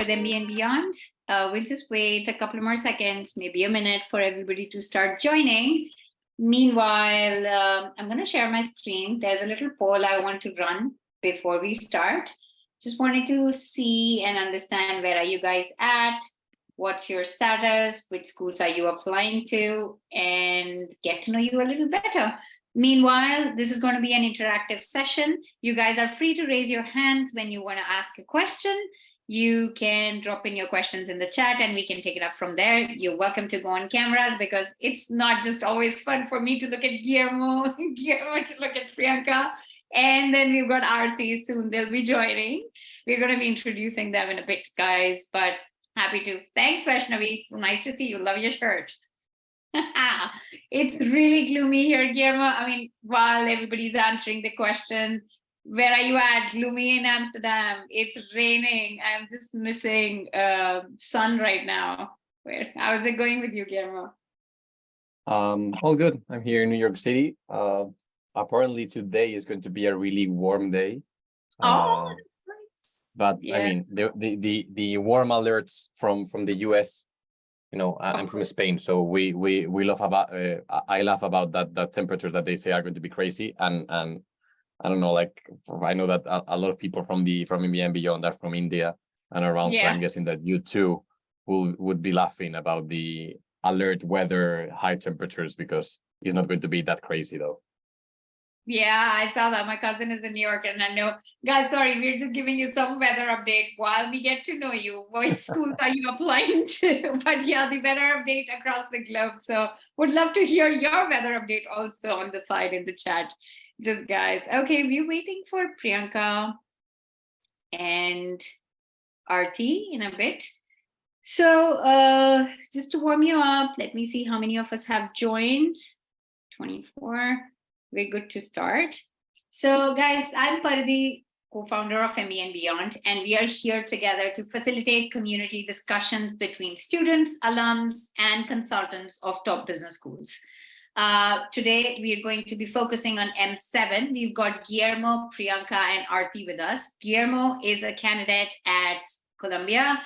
with MBA and Beyond. We'll just wait a couple more seconds, maybe a minute for everybody to start joining. Meanwhile, I'm going to share my screen. There's a little poll I want to run before we start. Just wanted to see and understand, where are you guys at? What's your status? Which schools are you applying to? And get to know you a little better. Meanwhile, this is going to be an interactive session. You guys are free to raise your hands when you want to ask a question. You can drop in your questions in the chat and we can take it up from there. You're welcome to go on cameras, because it's not just always fun for me to look at Guillermo, Guillermo to look at Priyanka. And then we've got Aarti soon. They'll be joining. We're going to be introducing them in a bit, guys, but happy to. Thanks, Vaishnavi. Nice to see you. Love your shirt. It's really gloomy here, Guillermo. I mean, while everybody's answering the question, where are you at? Gloomy in Amsterdam. It's raining. I'm just missing sun right now. How's it going with you, Guillermo? All good. I'm here in New York City. Apparently today is going to be a really warm day. But yeah. I mean, the warm alerts from the US, you know, I'm from Spain, so we laugh about I laugh about that temperatures that they say are going to be crazy, and I don't know, like, I know that a lot of people from MBA and Beyond are from India and around, so I'm guessing that you too would be laughing about the alert weather, high temperatures, because it's not going to be that crazy though. Yeah, I saw that. My cousin is in New York, and I know, guys, sorry, we're just giving you some weather update while we get to know you. Which schools are you applying to? But yeah, the weather update across the globe. So would love to hear your weather update also on the side in the chat. Just guys. Okay, we're waiting for Priyanka and Aarti in a bit. So just to warm you up, let me see how many of us have joined. 24. We're good to start. So guys, I'm Pardi, co-founder of MBA and Beyond, and we are here together to facilitate community discussions between students, alums, and consultants of top business schools. Today, we are going to be focusing on M7. We've got Guillermo, Priyanka, and Aarti with us. Guillermo is a candidate at Columbia.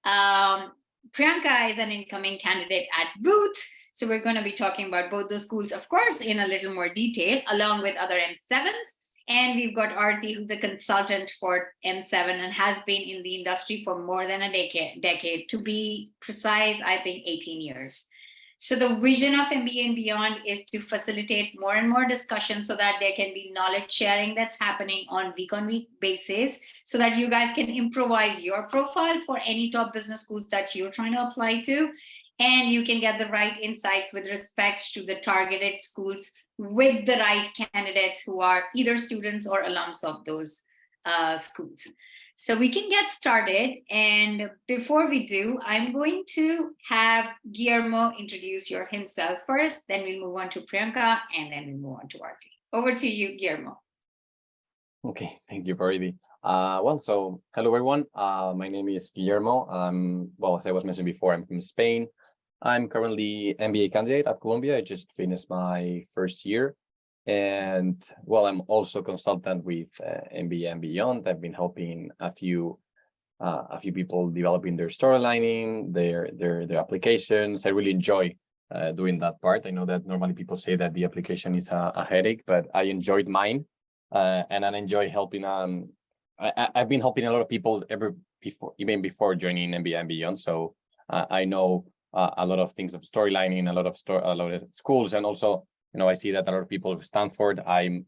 Priyanka is an incoming candidate at Booth. So we're going to be talking about both those schools, of course, in a little more detail, along with other M7s. And we've got Aarti, who's a consultant for M7 and has been in the industry for more than a decade. To be precise, I think 18 years. So the vision of MBA and Beyond is to facilitate more and more discussion so that there can be knowledge sharing that's happening on week basis, so that you guys can improvise your profiles for any top business schools that you're trying to apply to. And you can get the right insights with respect to the targeted schools with the right candidates who are either students or alums of those schools. So we can get started. And before we do, I'm going to have Guillermo introduce himself first, then we'll move on to Priyanka, and then we'll move on to Aarti. Over to you, Guillermo. Okay, thank you, Pardi. So hello, everyone. My name is Guillermo. Well, as I was mentioned before, I'm from Spain. I'm currently MBA candidate at Columbia. I just finished my first year. And well, I'm also a consultant with MBA and Beyond. I've been helping a few people developing their storylining, their applications. I really enjoy doing that part. I know that normally people say that the application is a headache, but I enjoyed mine, and I enjoy helping. I've been helping a lot of people even before joining MBA and Beyond. So I know a lot of things of storylining, a lot of schools, and also, you know, I see that a lot of people of Stanford. I'm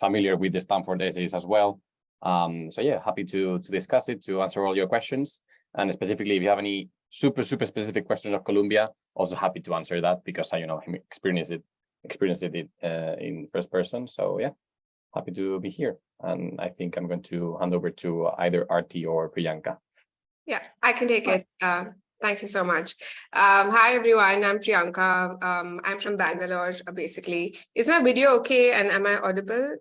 familiar with the Stanford essays as well. So yeah, happy to discuss it, to answer all your questions. And specifically, if you have any super specific questions of Columbia, also happy to answer that, because I, experienced it in first person. So yeah, happy to be here. And I think I'm going to hand over to either Aarti or Priyanka. Yeah, I can take it. Thank you so much. Hi, everyone. I'm Priyanka. I'm from Bangalore, basically. Is my video okay? And am I audible?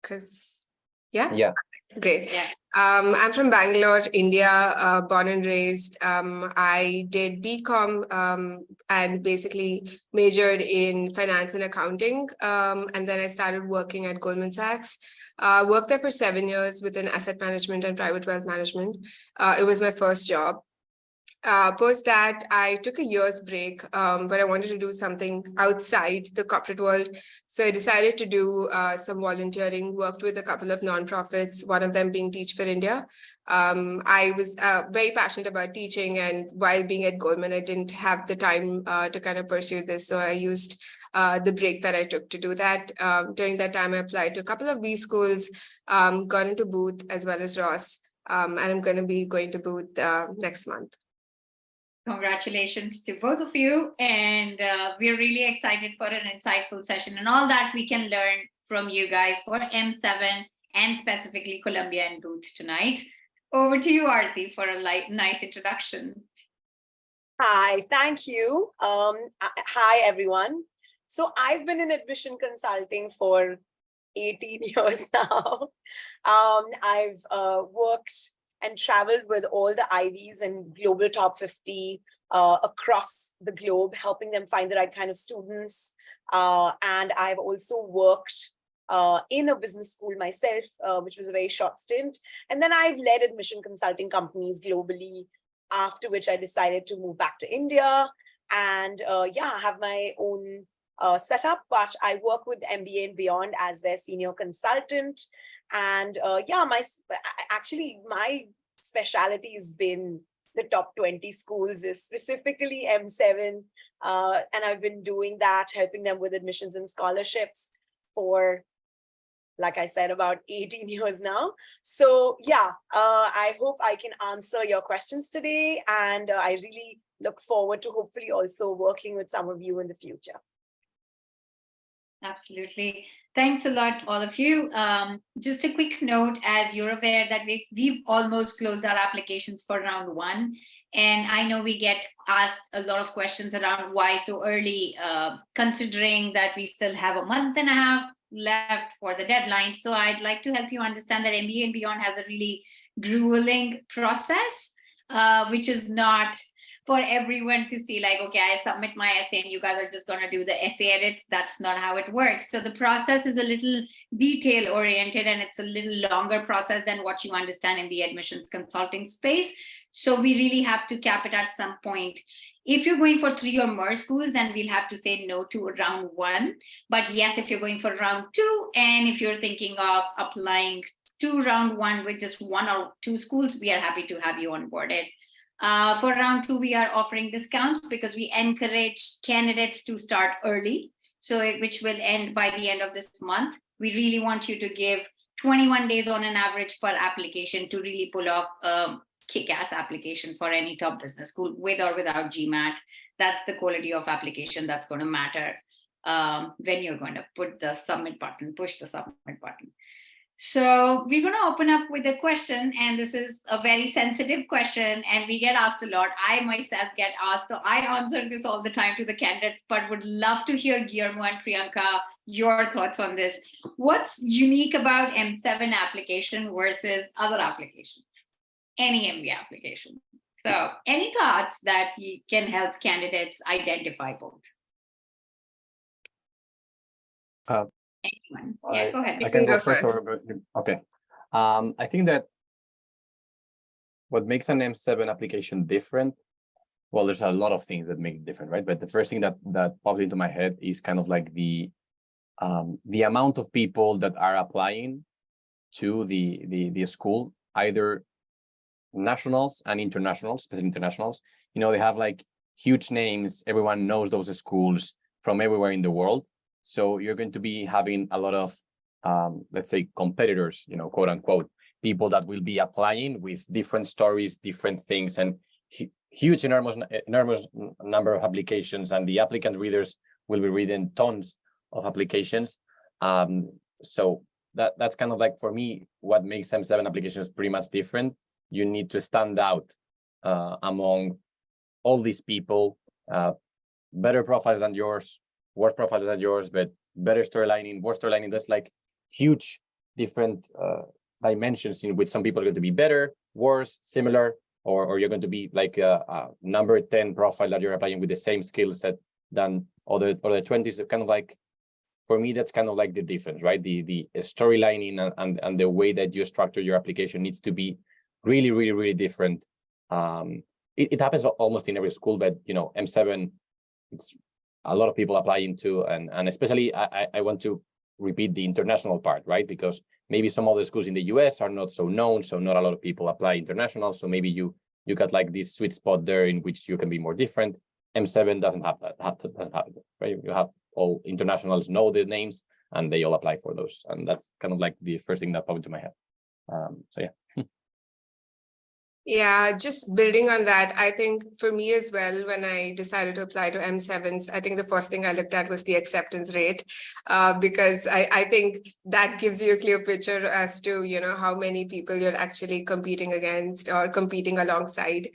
Because, yeah? Great. Yeah. I'm from Bangalore, India, born and raised. I did BCom and basically majored in finance and accounting. And then I started working at Goldman Sachs. Worked there for 7 years within asset management and private wealth management. It was my first job. Post that, I took a year's break, but I wanted to do something outside the corporate world. So I decided to do some volunteering, worked with a couple of nonprofits, one of them being Teach for India. I was very passionate about teaching, and while being at Goldman, I didn't have the time to kind of pursue this. So I used the break that I took to do that. During that time, I applied to a couple of B schools, got into Booth as well as Ross, and I'm going to be going to Booth next month. Congratulations to both of you. And we're really excited for an insightful session and all that we can learn from you guys for M7 and specifically Columbia and Booth tonight. Over to you, Aarti, for a nice introduction. Hi, thank you. Hi, everyone. So I've been in admission consulting for 18 years now. I've worked and traveled with all the Ivies and global top 50 across the globe, helping them find the right kind of students. And I've also worked in a business school myself, which was a very short stint. And then I've led admission consulting companies globally, after which I decided to move back to India and yeah, have my own setup, but I work with MBA and Beyond as their senior consultant. And yeah, my specialty has been the top 20 schools, specifically M7. And I've been doing that, helping them with admissions and scholarships for, like I said, about 18 years now. So yeah, I hope I can answer your questions today. And I really look forward to hopefully also working with some of you in the future. Absolutely. Thanks a lot, all of you. Just a quick note, as you're aware that we've almost closed our applications for round 1. And I know we get asked a lot of questions around why so early, considering that we still have a month and a half left for the deadline. So I'd like to help you understand that MBA and Beyond has a really grueling process, which is not for everyone to see like, okay, I submit my essay and you guys are just going to do the essay edits. That's not how it works. So the process is a little detail oriented and it's a little longer process than what you understand in the admissions consulting space. So we really have to cap it at some point. If you're going for 3 or more schools, then we'll have to say no to round 1. But yes, if you're going for round 2, and if you're thinking of applying to round 1 with just 1 or 2 schools, we are happy to have you onboarded. For round 2, we are offering discounts because we encourage candidates to start early, so which will end by the end of this month. We really want you to give 21 days on an average per application to really pull off a kick-ass application for any top business school, with or without GMAT. That's the quality of application that's going to matter when you're going to push the submit button. So we're going to open up with a question, and this is a very sensitive question, and we get asked a lot. I myself get asked, so I answer this all the time to the candidates, but would love to hear Guillermo and Priyanka, your thoughts on this. What's unique about M7 application versus other applications? Any MBA application. So any thoughts that you can help candidates identify both? Anyone? Yeah, go ahead. I can go first. Okay. I think that what makes an M7 application different, well, there's a lot of things that make it different, right? But the first thing that popped into my head is kind of like the amount of people that are applying to the school, either nationals and internationals, especially internationals. You know, they have like huge names. Everyone knows those schools from everywhere in the world. So you're going to be having a lot of, let's say, competitors, you know, quote unquote, people that will be applying with different stories, different things, and huge, enormous number of applications. And the applicant readers will be reading tons of applications. So that's kind of like, for me, what makes M7 applications pretty much different. You need to stand out among all these people, better profiles than yours, worse profiles than yours, but better storylining, worse storylining. There's like huge different dimensions in which some people are going to be better, worse, similar, or you're going to be like a number 10 profile that you're applying with the same skill set than other 20s. Kind of like, for me, that's kind of like the difference, right? The storylining and the way that you structure your application needs to be really, really, really different. It happens almost in every school, but M7, it's a lot of people apply into, and especially I want to repeat the international part, right? Because maybe some of the schools in the US are not so known, so not a lot of people apply international. So maybe you got like this sweet spot there in which you can be more different. M7 doesn't have that, right? You have all internationals know the names and they all apply for those. And that's kind of like the first thing that popped into my head. So yeah. Yeah, just building on that, I think for me as well, when I decided to apply to M7s, I think the first thing I looked at was the acceptance rate, because I think that gives you a clear picture as to, how many people you're actually competing against or competing alongside.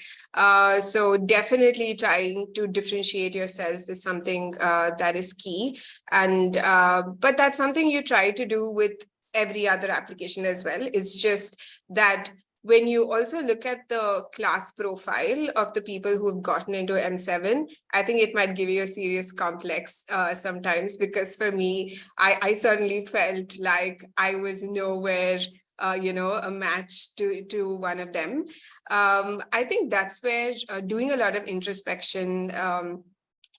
So definitely trying to differentiate yourself is something that is key. And but that's something you try to do with every other application as well. It's just that when you also look at the class profile of the people who've gotten into M7, I think it might give you a serious complex sometimes, because for me, I certainly felt like I was nowhere, a match to one of them. I think that's where doing a lot of introspection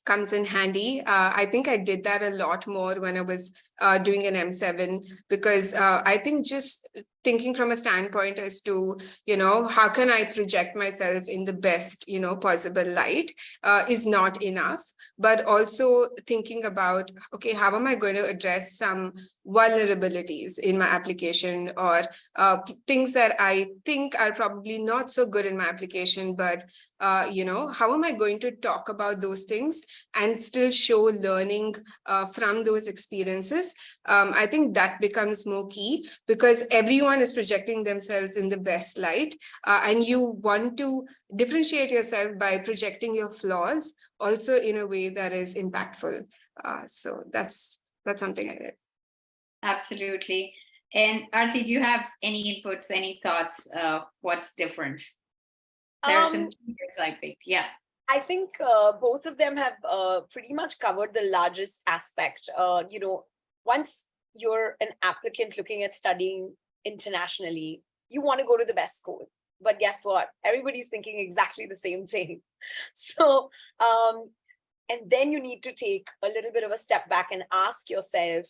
comes in handy. I think I did that a lot more when I was doing an M7, because I think just thinking from a standpoint as to, how can I project myself in the best, possible light is not enough, but also thinking about, okay, how am I going to address some vulnerabilities in my application, or things that I think are probably not so good in my application, but how am I going to talk about those things and still show learning from those experiences? I think that becomes more key, because everyone is projecting themselves in the best light, and you want to differentiate yourself by projecting your flaws also in a way that is impactful. So that's something I did. Absolutely. And Aarti, do you have any inputs, any thoughts? What's different? There are some keywords I picked. Yeah. I think both of them have pretty much covered the largest aspect. Once you're an applicant looking at studying internationally, you want to go to the best school. But guess what? Everybody's thinking exactly the same thing. So, and then you need to take a little bit of a step back and ask yourself,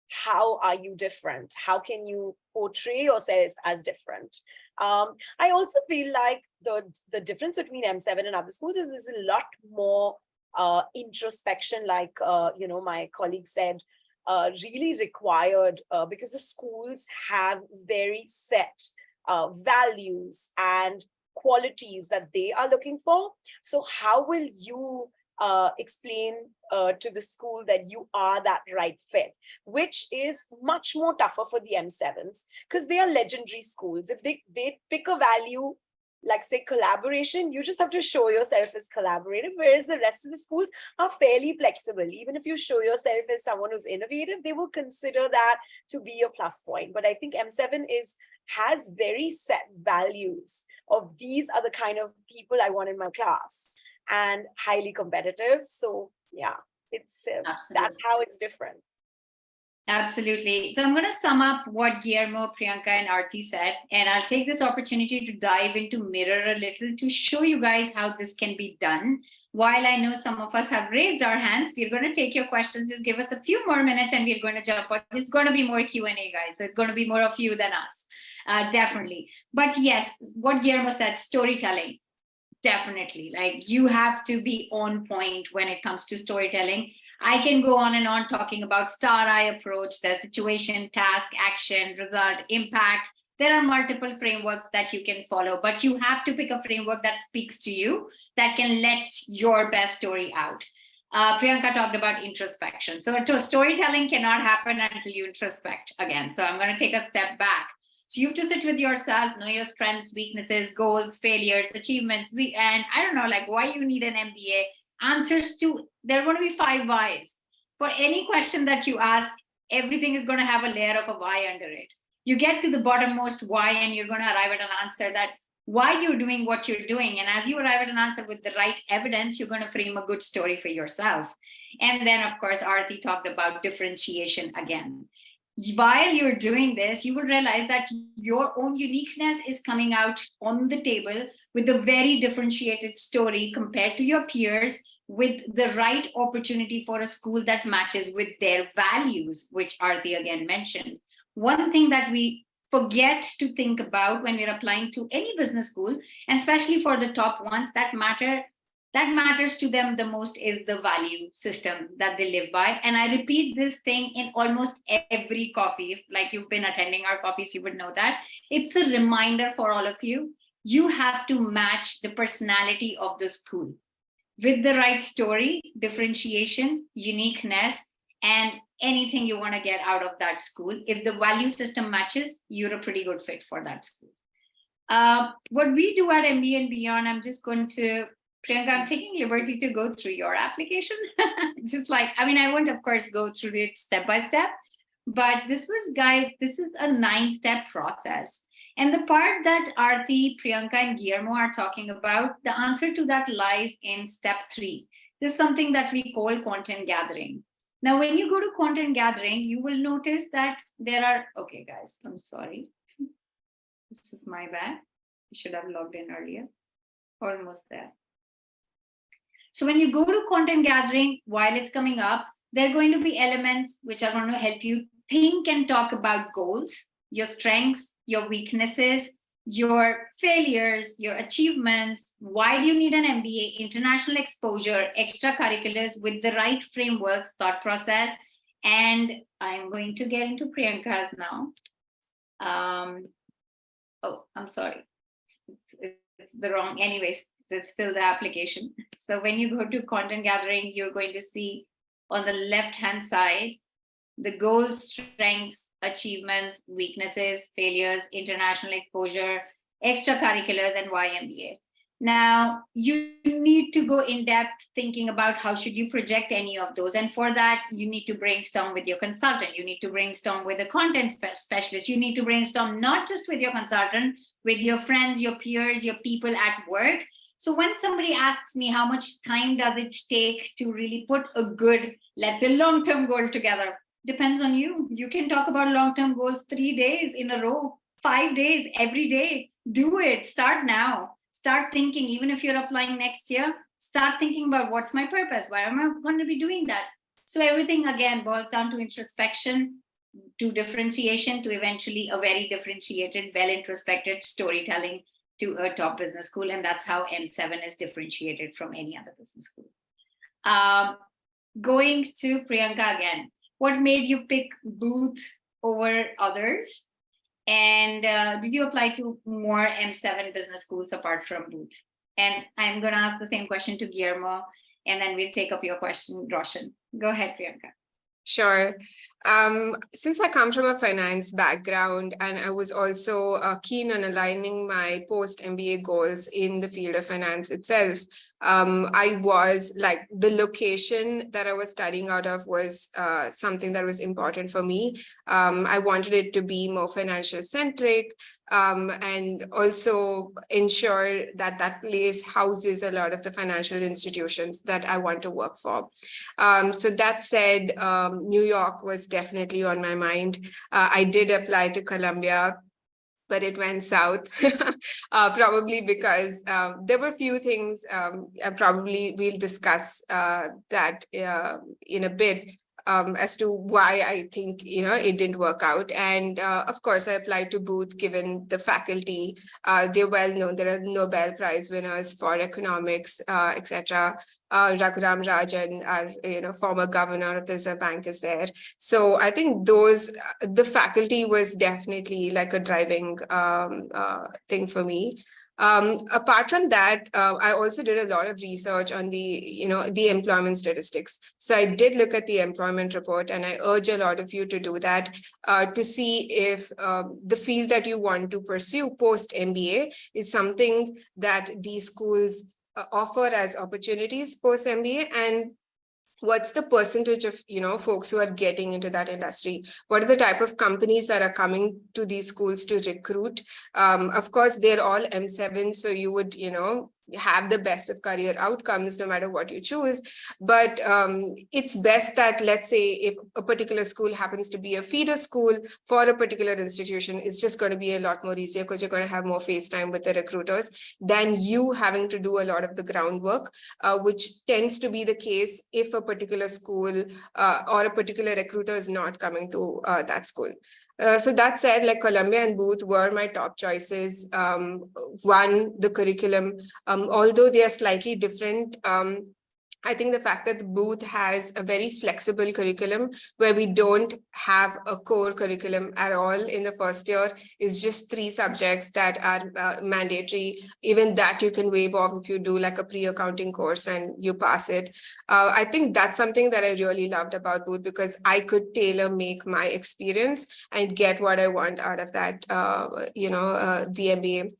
how are you different? How can you portray yourself as different? I also feel like the difference between M7 and other schools is there's a lot more introspection, like my colleague said, really required, because the schools have very set values and qualities that they are looking for. So how will you explain to the school that you are that right fit, which is much more tougher for the M7s, because they are legendary schools. If they pick a value, like say collaboration, you just have to show yourself as collaborative, whereas the rest of the schools are fairly flexible. Even if you show yourself as someone who's innovative, they will consider that to be a plus point. But I think M7 has very set values of these are the kind of people I want in my class, and highly competitive. So yeah, it's that's how it's different. Absolutely. So I'm going to sum up what Guillermo, Priyanka, and Aarti said, and I'll take this opportunity to dive into Mirror a little to show you guys how this can be done. While I know some of us have raised our hands, we're going to take your questions. Just give us a few more minutes and we're going to jump on. It's going to be more Q&A, guys. So it's going to be more of you than us, definitely. But yes, what Guillermo said, storytelling. Definitely, like you have to be on point when it comes to storytelling. I can go on and on talking about star eye approach, the situation, task, action, result, impact. There are multiple frameworks that you can follow, but you have to pick a framework that speaks to you, that can let your best story out. Priyanka talked about introspection. So storytelling cannot happen until you introspect again. So I'm going to take a step back. So you have to sit with yourself, know your strengths, weaknesses, goals, failures, achievements, and I don't know, like why you need an MBA. Answers to, there are going to be 5 whys. For any question that you ask, everything is going to have a layer of a why under it. You get to the bottommost why, and you're going to arrive at an answer that why you're doing what you're doing. And as you arrive at an answer with the right evidence, you're going to frame a good story for yourself. And then, of course, Aarti talked about differentiation again. While you're doing this, you will realize that your own uniqueness is coming out on the table with a very differentiated story compared to your peers, with the right opportunity for a school that matches with their values, which Aarti again mentioned. One thing that we forget to think about when we're applying to any business school, and especially for the top ones that matters to them the most, is the value system that they live by. And I repeat this thing in almost every coffee. If, like, you've been attending our coffees, you would know that. It's a reminder for all of you. You have to match the personality of the school with the right story, differentiation, uniqueness, and anything you want to get out of that school. If the value system matches, you're a pretty good fit for that school. What we do at MBA and Beyond, I'm just going to, Priyanka, I'm taking liberty to go through your application. Just like, I mean, I won't, of course, go through it step by step, but this was, guys, this is a 9-step process. And the part that Aarti, Priyanka, and Guillermo are talking about, the answer to that lies in step 3. This is something that we call content gathering. Now, when you go to content gathering, you will notice that there are, okay, guys, I'm sorry. This is my bad. I should have logged in earlier. Almost there. So when you go to content gathering, while it's coming up, there are going to be elements which are going to help you think and talk about goals, your strengths, your weaknesses, your failures, your achievements. Why do you need an MBA, international exposure, extracurriculars with the right frameworks, thought process. And I'm going to get into Priyanka's now. Oh, I'm sorry. It's the wrong, anyways, it's still the application. So when you go to content gathering, you're going to see on the left-hand side, the goals, strengths, achievements, weaknesses, failures, international exposure, extracurriculars, and why MBA. Now, you need to go in depth thinking about how should you project any of those. And for that, you need to brainstorm with your consultant. You need to brainstorm with a content specialist. You need to brainstorm not just with your consultant, with your friends, your peers, your people at work. So when somebody asks me how much time does it take to really put a good, let's say, long-term goal together, depends on you. You can talk about long-term goals 3 days in a row, 5 days, every day. Do it. Start now. Start thinking, even if you're applying next year, start thinking about what's my purpose? Why am I going to be doing that? So everything, again, boils down to introspection, to differentiation, to eventually a very differentiated, well-introspected storytelling to a top business school. And that's how M7 is differentiated from any other business school. Going to Priyanka again. What made you pick Booth over others? And did you apply to more M7 business schools apart from Booth? And I'm going to ask the same question to Guillermo, and then we'll take up your question, Roshan. Go ahead, Priyanka. Sure. Since I come from a finance background and I was also keen on aligning my post-MBA goals in the field of finance itself, I was like, the location that I was studying out of was something that was important for me. I wanted it to be more financial centric, and also ensure that that place houses a lot of the financial institutions that I want to work for. So that said, New York was definitely on my mind. I did apply to Columbia, but it went south, probably because there were a few things, probably we'll discuss that in a bit, as to why I think, it didn't work out. And of course, I applied to Booth given the faculty. They're well known. There are Nobel Prize winners for economics, etc. Raghuram Rajan, our former governor of the Reserve Bank, is there. So I think the faculty was definitely like a driving thing for me. Apart from that, I also did a lot of research on the employment statistics. So I did look at the employment report, and I urge a lot of you to do that to see if the field that you want to pursue post-MBA is something that these schools offer as opportunities post-MBA, and what's the percentage of, folks who are getting into that industry? What are the type of companies that are coming to these schools to recruit? Of course, they're all M7, so you would, have the best of career outcomes no matter what you choose. But it's best that, let's say, if a particular school happens to be a feeder school for a particular institution, it's just going to be a lot more easier because you're going to have more face time with the recruiters than you having to do a lot of the groundwork, which tends to be the case if a particular school or a particular recruiter is not coming to that school. So that said, like Columbia and Booth were my top choices. One, the curriculum, although they are slightly different, I think the fact that Booth has a very flexible curriculum where we don't have a core curriculum at all in the first year, is just 3 subjects that are mandatory. Even that you can waive off if you do like a pre-accounting course and you pass it. I think that's something that I really loved about Booth, because I could tailor make my experience and get what I want out of that, the MBA.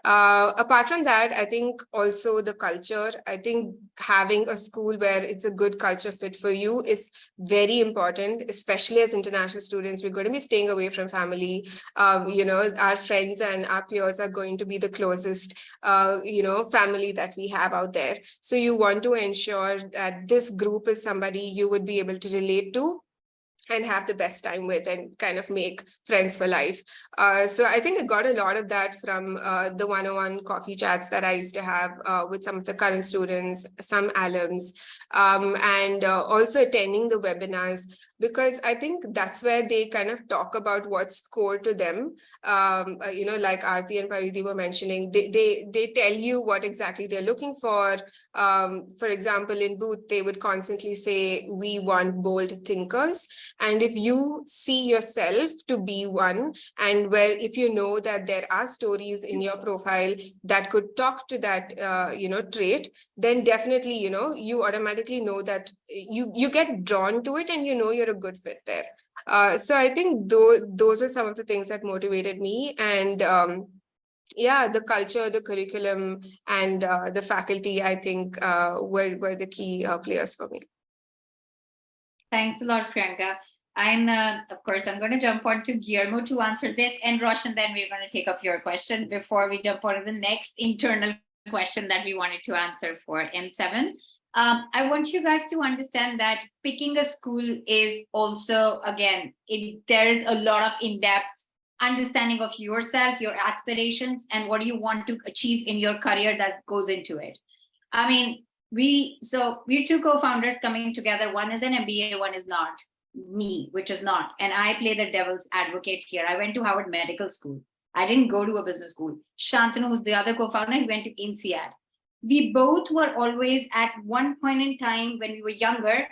Apart from that, I think also the culture, I think having a school where it's a good culture fit for you is very important, especially as international students. We're going to be staying away from family. Our friends and our peers are going to be the closest, family that we have out there. So you want to ensure that this group is somebody you would be able to relate to and have the best time with and kind of make friends for life. So I think I got a lot of that from the one-on-one coffee chats that I used to have with some of the current students, some alums, and also attending the webinars, because I think that's where they kind of talk about what's core to them. Like Aarti and Paridhi were mentioning, they tell you what exactly they're looking for. For example, in Booth, they would constantly say, we want bold thinkers. And if you see yourself to be one, and where if you know that there are stories in your profile that could talk to that, trait, then definitely, you automatically know that you get drawn to it and you're a good fit there. So I think those are some of the things that motivated me. And the culture, the curriculum, and the faculty, I think were the key players for me. Thanks a lot, Priyanka. Of course, I'm going to jump on to Guillermo to answer this, and Roshan, then we're going to take up your question before we jump on to the next internal question that we wanted to answer for M7. I want you guys to understand that picking a school is also, again, there is a lot of in-depth understanding of yourself, your aspirations, and what you want to achieve in your career that goes into it. I mean, we're 2 co-founders coming together. One is an MBA, one is not. Me, which is not. And I play the devil's advocate here. I went to Harvard Medical School. I didn't go to a business school. Shantanu, who's the other co-founder, he went to INSEAD. We both were always, at one point in time when we were younger,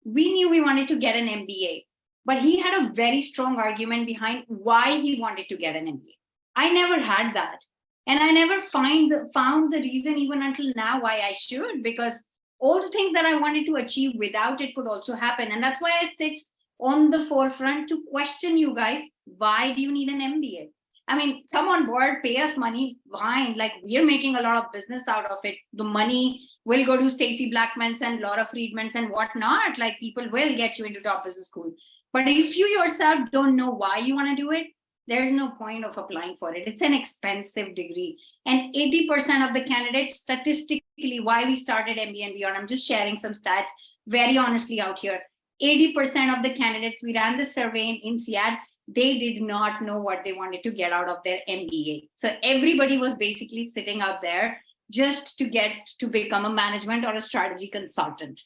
we knew we wanted to get an MBA. But he had a very strong argument behind why he wanted to get an MBA. I never had that. And I never found the reason even until now why I should, because all the things that I wanted to achieve without it could also happen. And that's why I sit on the forefront to question you guys. Why do you need an MBA? I mean, come on board, pay us money, fine. Like, we're making a lot of business out of it. The money will go to Stacey Blackmans and Laura Friedmans and whatnot. Like, people will get you into top business school. But if you yourself don't know why you want to do it, there's no point of applying for it. It's an expensive degree. And 80% of the candidates, statistically, why we started MBA and Beyond, I'm just sharing some stats very honestly out here. 80% of the candidates, we ran the survey in INSEAD, they did not know what they wanted to get out of their MBA. So everybody was basically sitting out there just to get to become a management or a strategy consultant.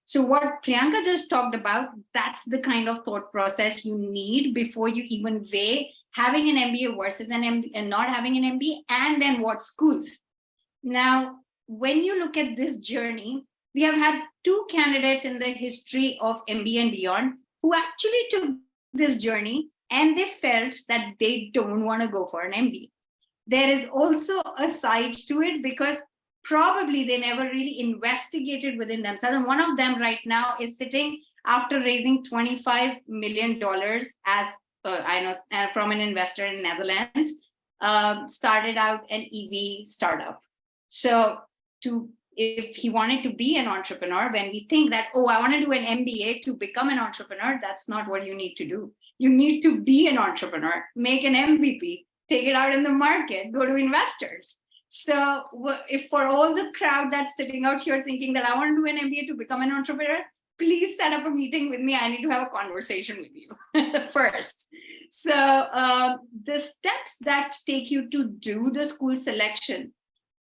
So what Priyanka just talked about, that's the kind of thought process you need before you even weigh having an MBA versus an MBA and not having an MBA, and then what schools. Now, when you look at this journey, we have had 2 candidates in the history of MBA and Beyond who actually took this journey and they felt that they don't want to go for an MBA. There is also a side to it because probably they never really investigated within themselves. And one of them right now is sitting after raising $25 million as from an investor in Netherlands, started out an EV startup. So to if he wanted to be an entrepreneur, when we think that, oh, I want to do an MBA to become an entrepreneur, that's not what you need to do. You need to be an entrepreneur, make an MVP, take it out in the market, go to investors. So if for all the crowd that's sitting out here thinking that I want to do an MBA to become an entrepreneur, please set up a meeting with me. I need to have a conversation with you first. So the steps that take you to do the school selection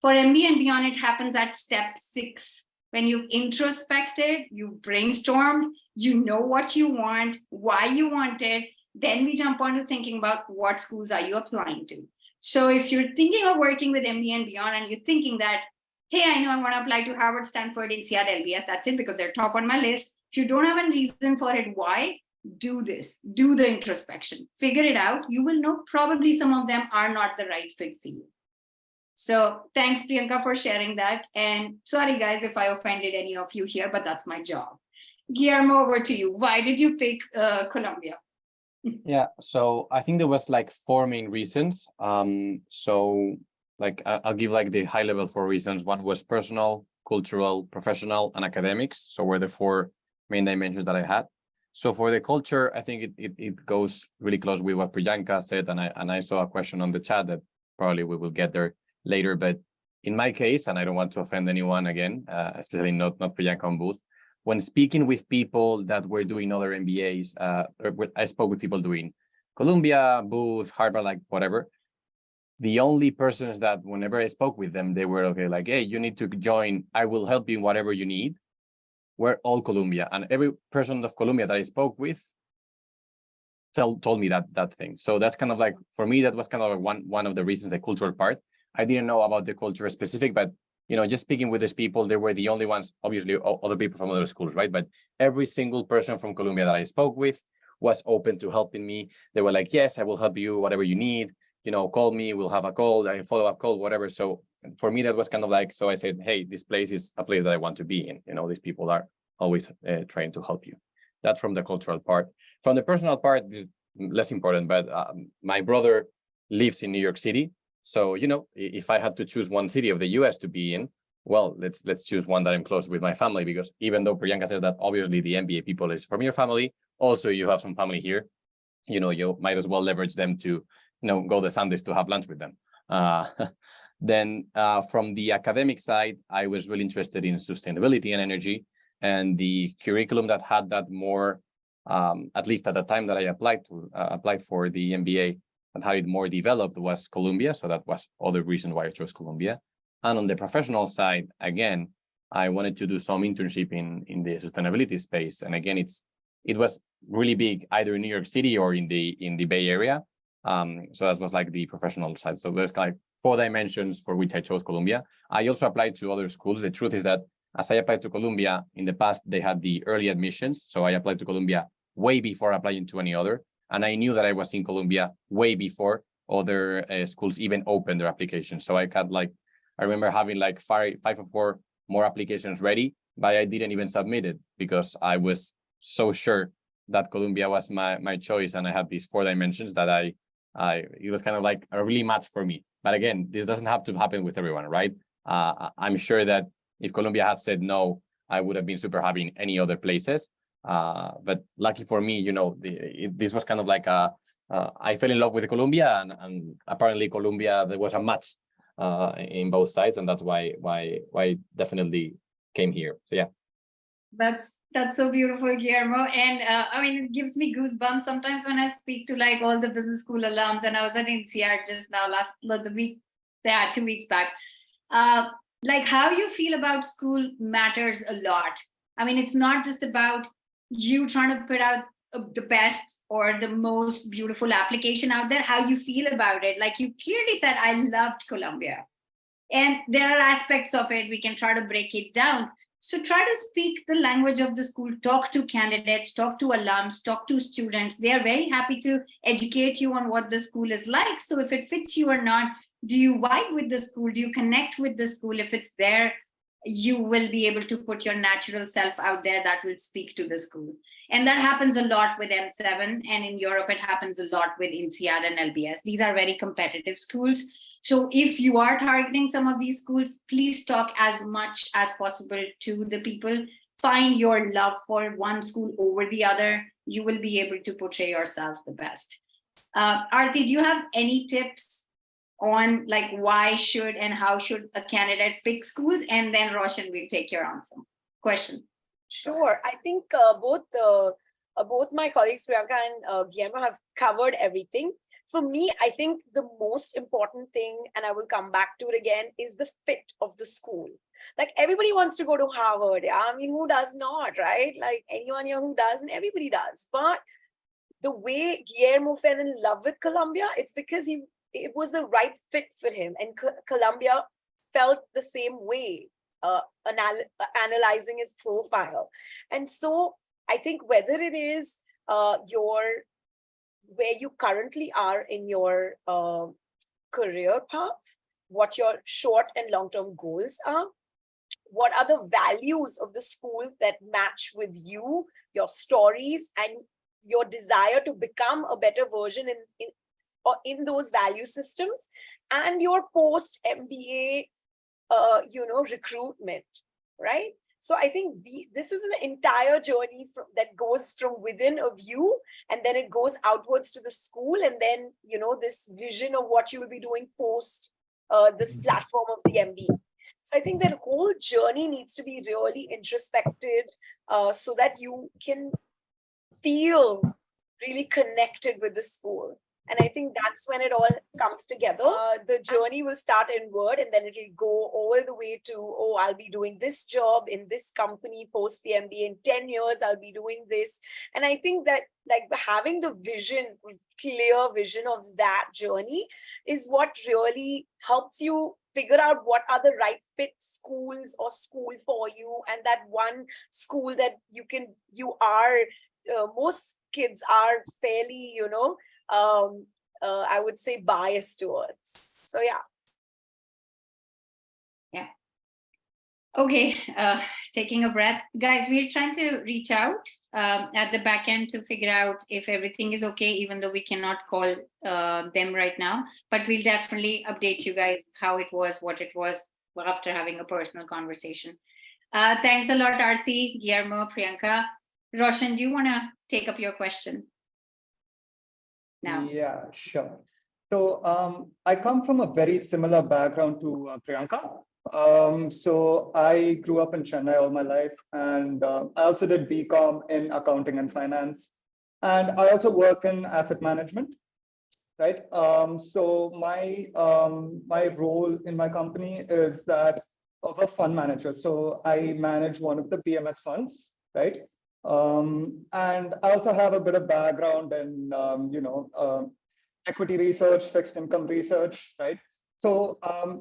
for MBA and Beyond, it happens at step 6. When you've introspected, you brainstormed, you know what you want, why you want it, then we jump on to thinking about what schools are you applying to. So if you're thinking of working with MBA and Beyond and you're thinking that, hey, I know I want to apply to Harvard, Stanford, INSEAD, LBS, that's it, because they're top on my list. If you don't have a reason for it, why? Do this, do the introspection, figure it out. You will know probably some of them are not the right fit for you. So thanks, Priyanka, for sharing that. And sorry, guys, if I offended any of you here, but that's my job. Guillermo, over to you. Why did you pick Colombia? Yeah, so I think there was like 4 main reasons. So like I'll give like the high level 4 reasons. One was personal, cultural, professional, and academics. So were the 4 main dimensions that I had. So for the culture, I think it goes really close with what Priyanka said, and I saw a question on the chat that probably we will get there later. But in my case, and I don't want to offend anyone again, especially not Priyanka on booth, when speaking with people that were doing other MBAs, I spoke with people doing Columbia, Booth, Harvard, like whatever. The only persons that whenever I spoke with them, they were okay, like, hey, you need to join, I will help you in whatever you need, were all Columbia. And every person of Columbia that I spoke with told me that thing. So that's kind of like, for me, that was kind of like one of the reasons, the cultural part. I didn't know about the culture specific, but just speaking with these people, they were the only ones, obviously other people from other schools, right? But every single person from Columbia that I spoke with was open to helping me. They were like, yes, I will help you, whatever you need, call me, we'll have a call, a follow-up call, whatever. So for me, that was kind of like, so I said, hey, this place is a place that I want to be in. These people are always trying to help you. That's from the cultural part. From the personal part, less important, but my brother lives in New York City. So, if I had to choose one city of the US to be in, well, let's choose one that I'm close with my family, because even though Priyanka says that obviously the MBA people is from your family, also you have some family here, you might as well leverage them to, go the Sundays to have lunch with them. Then from the academic side, I was really interested in sustainability and energy, and the curriculum that had that more, at least at the time that I applied for the MBA, and how it more developed was Columbia. So that was other reason why I chose Columbia. And on the professional side, again, I wanted to do some internship in the sustainability space. And again, it was really big, either in New York City or in the Bay Area. So that was like the professional side. So there's like 4 dimensions for which I chose Columbia. I also applied to other schools. The truth is that as I applied to Columbia, in the past, they had the early admissions. So I applied to Columbia way before applying to any other. And I knew that I was in Columbia way before other schools even opened their applications. So I remember having like 5 or 4 more applications ready, but I didn't even submit it because I was so sure that Columbia was my choice. And I had these 4 dimensions that it was kind of like a really match for me. But again, this doesn't have to happen with everyone, right? I'm sure that if Columbia had said no, I would have been super happy in any other places. But lucky for me, this was kind of like I fell in love with Columbia, and apparently Columbia, there was a match in both sides, and that's why I definitely came here. So yeah. That's so beautiful, Guillermo. And I mean, it gives me goosebumps sometimes when I speak to like all the business school alums. And I was at INSEAD just now the week, 2 weeks back. Like how you feel about school matters a lot. I mean, it's not just about you trying to put out the best or the most beautiful application out there, how you feel about it. Like you clearly said, I loved Columbia. And there are aspects of it, we can try to break it down. So try to speak the language of the school, talk to candidates, talk to alums, talk to students. They are very happy to educate you on what the school is like. So if it fits you or not, do you vibe with the school? Do you connect with the school? If it's there, you will be able to put your natural self out there that will speak to the school. And that happens a lot with M7, and in Europe, it happens a lot with INSEAD and LBS. These are very competitive schools. So if you are targeting some of these schools, please talk as much as possible to the people. Find your love for one school over the other. You will be able to portray yourself the best. Aarti, do you have any tips on like why should and how should a candidate pick schools? And then Roshan will take your answer. Question. Sure. I think both my colleagues, Priyanka and Guillermo, have covered everything. For me, I think the most important thing, and I will come back to it again, is the fit of the school. Like everybody wants to go to Harvard. Yeah? I mean, who does not, right? Like anyone here who does, and everybody does. But the way Guillermo fell in love with Columbia, it's because it was the right fit for him. And Columbia felt the same way, analyzing his profile. And so I think whether it is where you currently are in your career path, what your short and long-term goals are, what are the values of the school that match with you, your stories, and your desire to become a better version in those value systems, and your post MBA recruitment, right? So I think this is an entire journey that goes from within of you, and then it goes outwards to the school, and then this vision of what you will be doing post this platform of the MBA. So I think that whole journey needs to be really introspected, so that you can feel really connected with the school. And I think that's when it all comes together. The journey will start inward, and then it will go all the way to, oh, I'll be doing this job in this company post the MBA. In 10 years, I'll be doing this. And I think that like having the vision, clear vision of that journey is what really helps you figure out what are the right fit schools or school for you. And that one school that most kids are fairly, I would say biased towards. So yeah. Yeah. Okay, taking a breath. Guys, we're trying to reach out at the back end to figure out if everything is okay, even though we cannot call them right now. But we'll definitely update you guys how it was, what it was after having a personal conversation. Thanks a lot, Aarti, Guillermo, Priyanka. Roshan, do you want to take up your question now? Yeah, sure. So I come from a very similar background to Priyanka. So I grew up in Chennai all my life, and I also did BCom in accounting and finance. And I also work in asset management, right? So my role in my company is that of a fund manager. So I manage one of the PMS funds, right? And I also have a bit of background in, equity research, fixed income research, right? So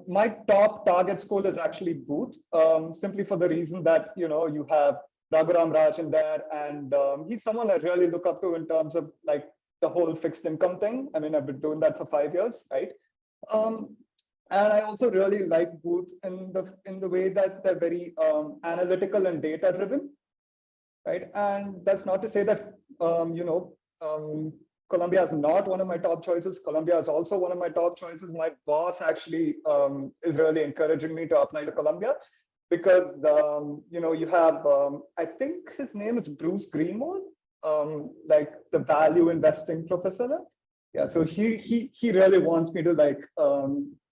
my top target school is actually Booth, simply for the reason that, you have Raghuram Rajan there, and he's someone I really look up to in terms of like the whole fixed income thing. I mean, I've been doing that for 5 years, right? And I also really like Booth in the way that they're very analytical and data driven, right? And that's not to say that Columbia is not one of my top choices. Columbia is also one of my top choices. My boss actually is really encouraging me to apply to Columbia because you have I think his name is Bruce Greenwald, like the value investing professor. Yeah, so he really wants me to like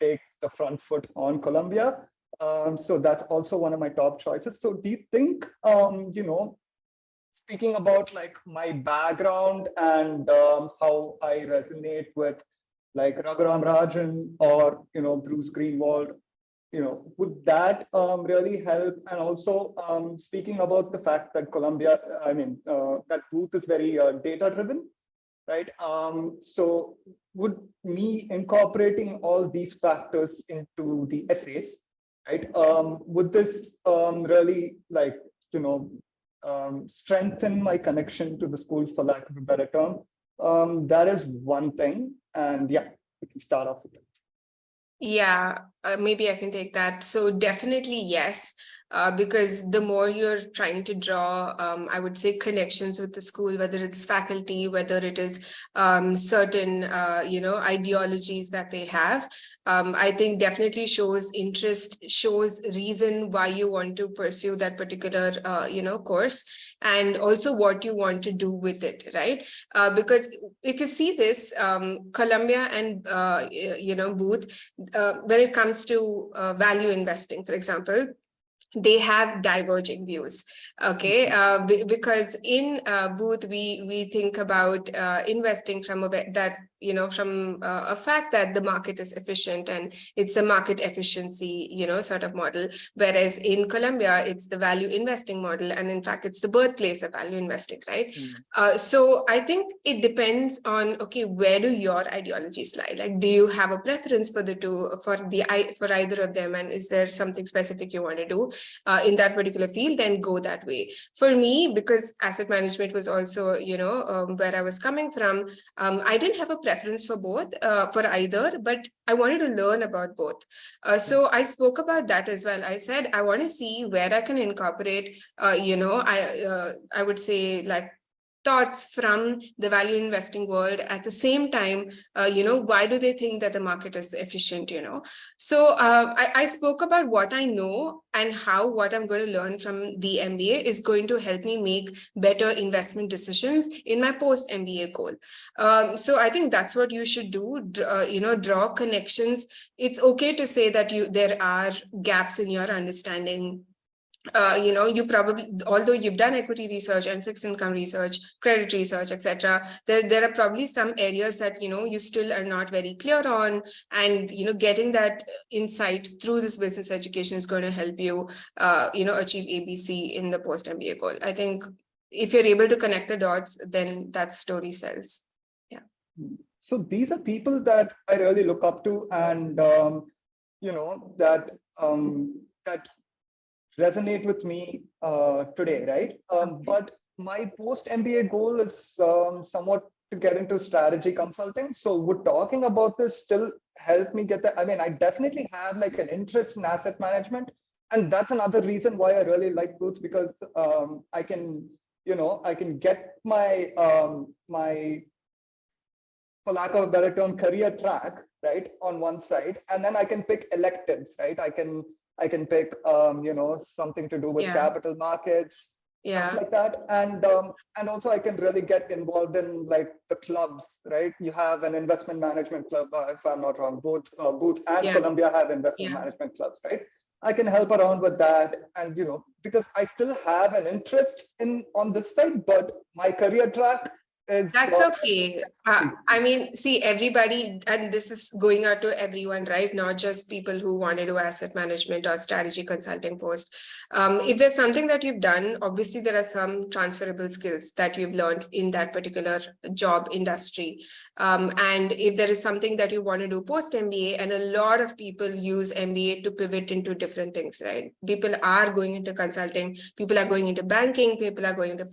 take the front foot on Columbia. So that's also one of my top choices. So do you think speaking about like my background and how I resonate with like Raghuram Rajan or Bruce Greenwald, would that really help? And also speaking about the fact that Columbia, that Booth is very data driven, right? So would me incorporating all these factors into the essays, right? Would this really like strengthen my connection to the school, for lack of a better term? That is one thing, and yeah, we can start off with it. Yeah, maybe I can take that. So definitely yes. because the more you're trying to draw, I would say, connections with the school, whether it's faculty, whether it is certain, ideologies that they have, I think definitely shows interest, shows reason why you want to pursue that particular, course, and also what you want to do with it, right? Because if you see this, Columbia and, Booth, when it comes to value investing, for example, they have diverging views. Okay, because in Booth we think about investing from from a fact that the market is efficient and it's the market efficiency sort of model, whereas in Colombia it's the value investing model, and in fact it's the birthplace of value investing, right? So I think it depends on, okay, where do your ideologies lie? Like, do you have a preference for the two, for either of them, and is there something specific you want to do in that particular field? Then go that way. For me, because asset management was also, where I was coming from, I didn't have a preference for both, for either, but I wanted to learn about both. So I spoke about that as well. I said, I want to see where I can incorporate, I would say, like, thoughts from the value investing world. At the same time, why do they think that the market is efficient? So I spoke about what I know and how what I'm going to learn from the MBA is going to help me make better investment decisions in my post MBA goal. So I think that's what you should do. Draw connections. It's okay to say that there are gaps in your understanding. You probably, although you've done equity research and fixed income research, credit research, etc., there are probably some areas that you still are not very clear on, and getting that insight through this business education is going to help you achieve ABC in the post MBA goal. I think if you're able to connect the dots, then that story sells. Yeah. So these are people that I really look up to, and that resonate with me today, right? But my post MBA goal is somewhat to get into strategy consulting. So would talking about this still help me get that? I mean, I definitely have like an interest in asset management, and that's another reason why I really like Booth, because I can get my for lack of a better term, career track, right, on one side, and then I can pick electives, right? I can pick, something to do with capital markets, stuff like that. And also I can really get involved in like the clubs, right? You have an investment management club, if I'm not wrong, both Booth and Columbia have investment management clubs, right? I can help around with that. And, because I still have an interest on this side, but my career track is— That's okay. I mean, see, everybody, and this is going out to everyone, right? Not just people who want to do asset management or strategy consulting post. If there's something that you've done, obviously there are some transferable skills that you've learned in that particular job industry. And if there is something that you want to do post MBA, and a lot of people use MBA to pivot into different things, right? People are going into consulting, people are going into banking, people are going into,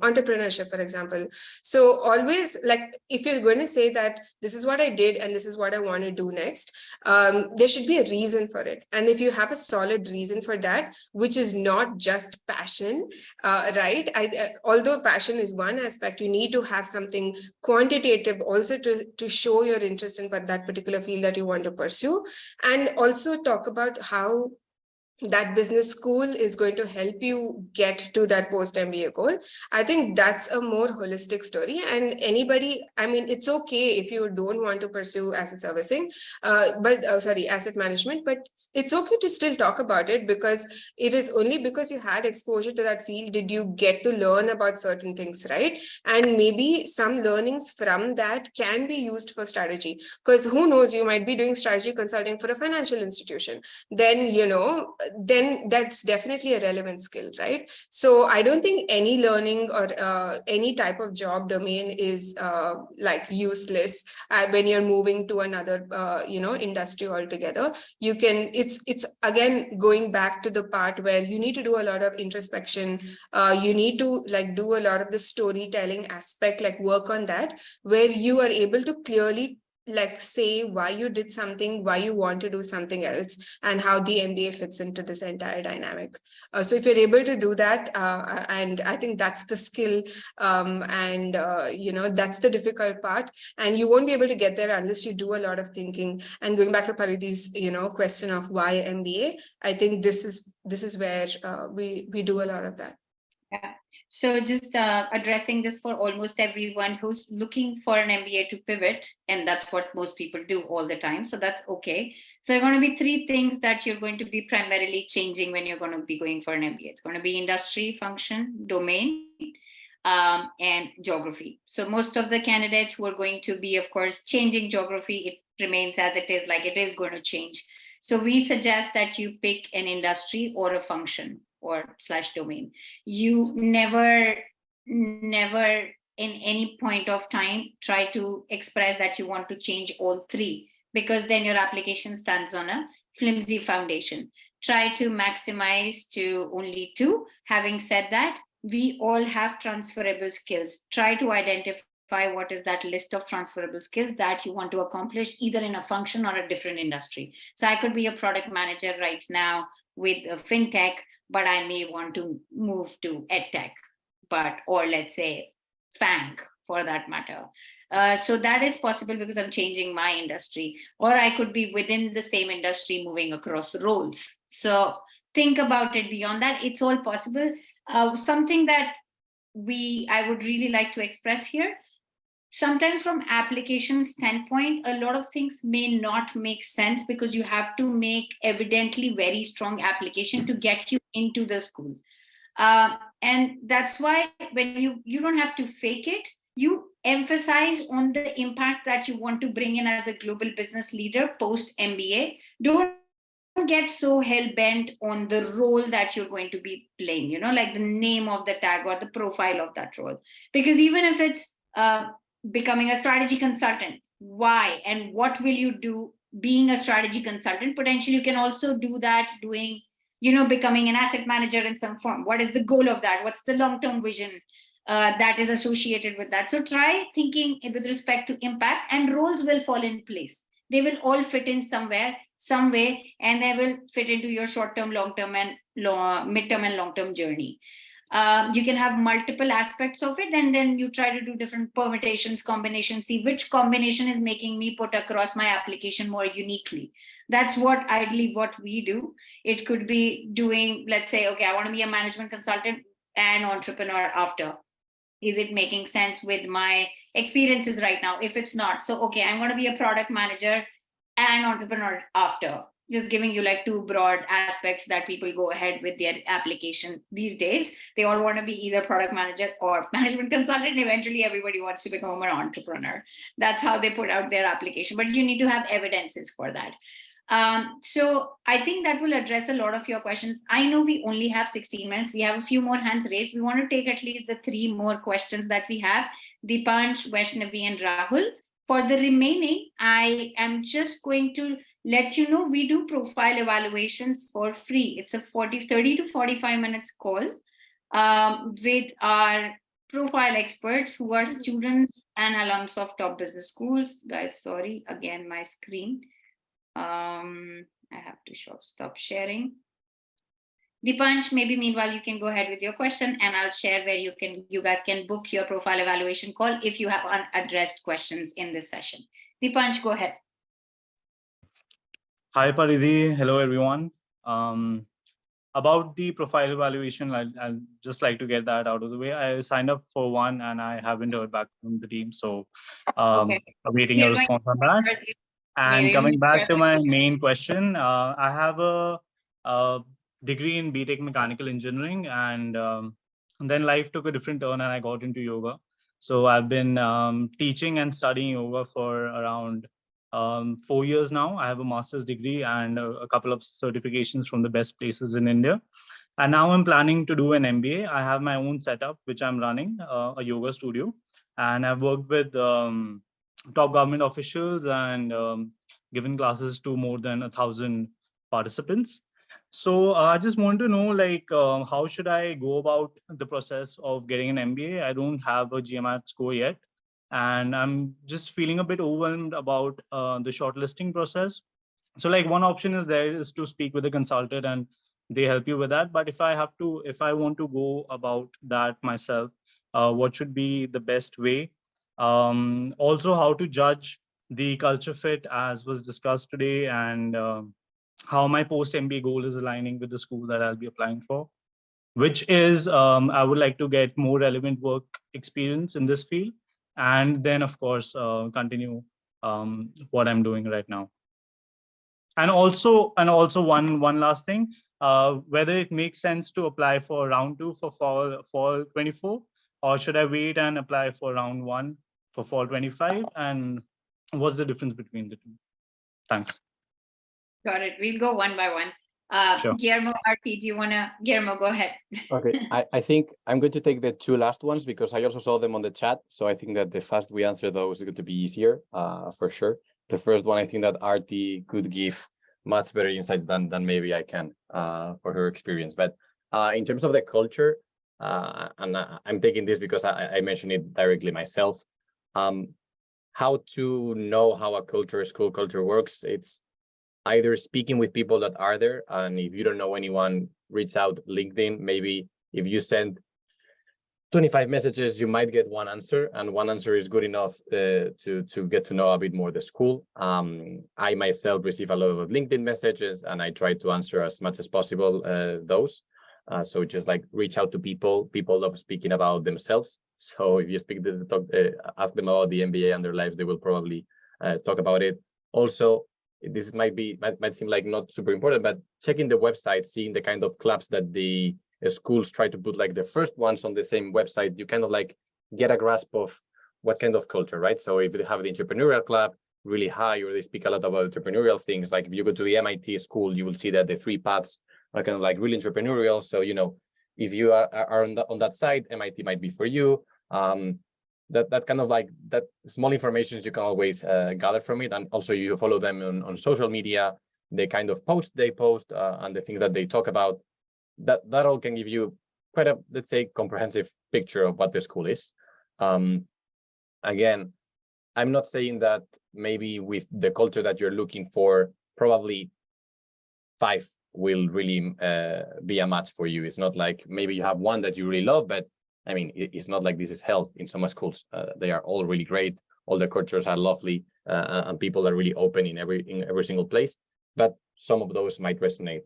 entrepreneurship, for example. So always, like, if you're going to say that this is what I did and this is what I want to do next, there should be a reason for it. And if you have a solid reason for that, which is not just passion, right? Although passion is one aspect, you need to have something quantitative also to show your interest in that particular field that you want to pursue, and also talk about how that business school is going to help you get to that post MBA goal. I think that's a more holistic story. And anybody, I mean, it's okay if you don't want to pursue asset servicing, asset management, but it's okay to still talk about it, because it is only because you had exposure to that field did you get to learn about certain things, right? And maybe some learnings from that can be used for strategy, because who knows, you might be doing strategy consulting for a financial institution. Then that's definitely a relevant skill, right? So I don't think any learning or any type of job domain is like useless when you're moving to another industry altogether. You can, it's again going back to the part where you need to do a lot of introspection. You need to like do a lot of the storytelling aspect, like work on that, where you are able to clearly like say why you did something, why you want to do something else, and how the MBA fits into this entire dynamic. So if you're able to do that, and I think that's the skill, and that's the difficult part, and you won't be able to get there unless you do a lot of thinking. And going back to Paridhi's question of why MBA, I think this is where we do a lot of that. Yeah. So just addressing this for almost everyone who's looking for an MBA to pivot, and that's what most people do all the time. So that's okay. So there are going to be 3 things that you're going to be primarily changing when you're going to be going for an MBA. It's going to be industry, function, domain, and geography. So most of the candidates who are going to be, of course, changing geography, it remains as it is, like it is going to change. So we suggest that you pick an industry or a function or / domain. You never in any point of time try to express that you want to change all 3, because then your application stands on a flimsy foundation. Try to maximize to only 2. Having said that, we all have transferable skills. Try to identify what is that list of transferable skills that you want to accomplish either in a function or a different industry. So I could be a product manager right now with a fintech, but I may want to move to edtech, or let's say FANG for that matter. So that is possible because I'm changing my industry, or I could be within the same industry moving across roles. So think about it beyond that. It's all possible. Something that I would really like to express here, sometimes from application standpoint, a lot of things may not make sense because you have to make evidently very strong application to get you into the school. And that's why when you don't have to fake it, you emphasize on the impact that you want to bring in as a global business leader post MBA. Don't get so hell-bent on the role that you're going to be playing, like the name of the tag or the profile of that role. Because even if it's becoming a strategy consultant, why and what will you do being a strategy consultant? Potentially you can also do that doing, becoming an asset manager in some form. What is the goal of that? What's the long-term vision that is associated with that? So try thinking with respect to impact, and roles will fall in place. They will all fit in somewhere, some way, and they will fit into your short-term, long-term, and mid-term and long-term journey. You can have multiple aspects of it, and then you try to do different permutations, combinations, see which combination is making me put across my application more uniquely. That's ideally what we do. It could be doing, let's say, okay, I want to be a management consultant and entrepreneur after. Is it making sense with my experiences right now? If it's not, so okay, I'm going to be a product manager and entrepreneur after. Just giving you like 2 broad aspects that people go ahead with their application these days. They all want to be either product manager or management consultant. Eventually, everybody wants to become an entrepreneur. That's how they put out their application. But you need to have evidences for that. So I think that will address a lot of your questions. I know we only have 16 minutes. We have a few more hands raised. We want to take at least the 3 more questions that we have. Deepansh, Vaishnavi, and Rahul. For the remaining, I am just going to let you know we do profile evaluations for free. It's a 30 to 45 minutes call with our profile experts who are students and alums of top business schools. Guys, sorry, again, my screen. I have to stop sharing. Deepansh, maybe meanwhile you can go ahead with your question, and I'll share where you guys can book your profile evaluation call if you have unaddressed questions in this session. Deepansh, go ahead. Hi, Paridhi. Hello, everyone. About the profile evaluation, I'd just like to get that out of the way. I signed up for one and I haven't heard back from the team. So awaiting a response on that. And coming back to my main question, I have a degree in BTech Mechanical Engineering, and then life took a different turn and I got into yoga. So I've been teaching and studying yoga for around 4 years now. I have a master's degree and a couple of certifications from the best places in India. And now I'm planning to do an MBA. I have my own setup, which I'm running, a yoga studio. And I've worked with top government officials and given classes to more than 1,000 participants. So I just want to know, like, how should I go about the process of getting an MBA? I don't have a GMAT score yet. and I'm just feeling a bit overwhelmed about the shortlisting process. So like one option is to speak with a consultant and they help you with that. But if I want to go about that myself, what should be the best way? Also, how to judge the culture fit as was discussed today, and how my post MBA goal is aligning with the school that I'll be applying for, which is I would like to get more relevant work experience in this field, and then of course continue what I'm doing right now. And also one last thing, whether it makes sense to apply for round 2 for fall 24, or should I wait and apply for round 1 for fall 25, and what's the difference between the two? Thanks. Got it. We'll go one by one. Sure. Guillermo, Arti, do you want to? Guillermo, go ahead. Okay, I think I'm going to take the two last ones because I also saw them on the chat. So I think that the fast we answer those is going to be easier, for sure. The first one, I think that Arti could give much better insights than maybe I can for her experience. But in terms of the culture, and I'm taking this because I mentioned it directly myself. How to know how a school culture works? It's either speaking with people that are there, and if you don't know anyone, reach out LinkedIn. Maybe if you send 25 messages, you might get one answer, and one answer is good enough to get to know a bit more the school. I myself receive a lot of LinkedIn messages, and I try to answer as much as possible those. So just like reach out to people. People love speaking about themselves. So if you ask them about the MBA and their lives, they will probably talk about it. Also, this might seem like not super important, but checking the website, seeing the kind of clubs that the schools try to put like the first ones on the same website, you kind of like get a grasp of what kind of culture, right? So if they have the entrepreneurial club really high, or they speak a lot about entrepreneurial things, like if you go to the MIT school, you will see that the 3 paths are kind of like really entrepreneurial. So, you know, if you are on that side, MIT might be for you. That kind of like that small information you can always gather from it. And also you follow them on social media, the kind of posts they post and the things that they talk about. That all can give you quite a, let's say, comprehensive picture of what the school is. Again, I'm not saying that maybe with the culture that you're looking for, probably 5 will really be a match for you. It's not like maybe you have one that you really love, but I mean, it's not like this is hell in some schools. They are all really great. All the cultures are lovely, and people are really open in every single place. But some of those might resonate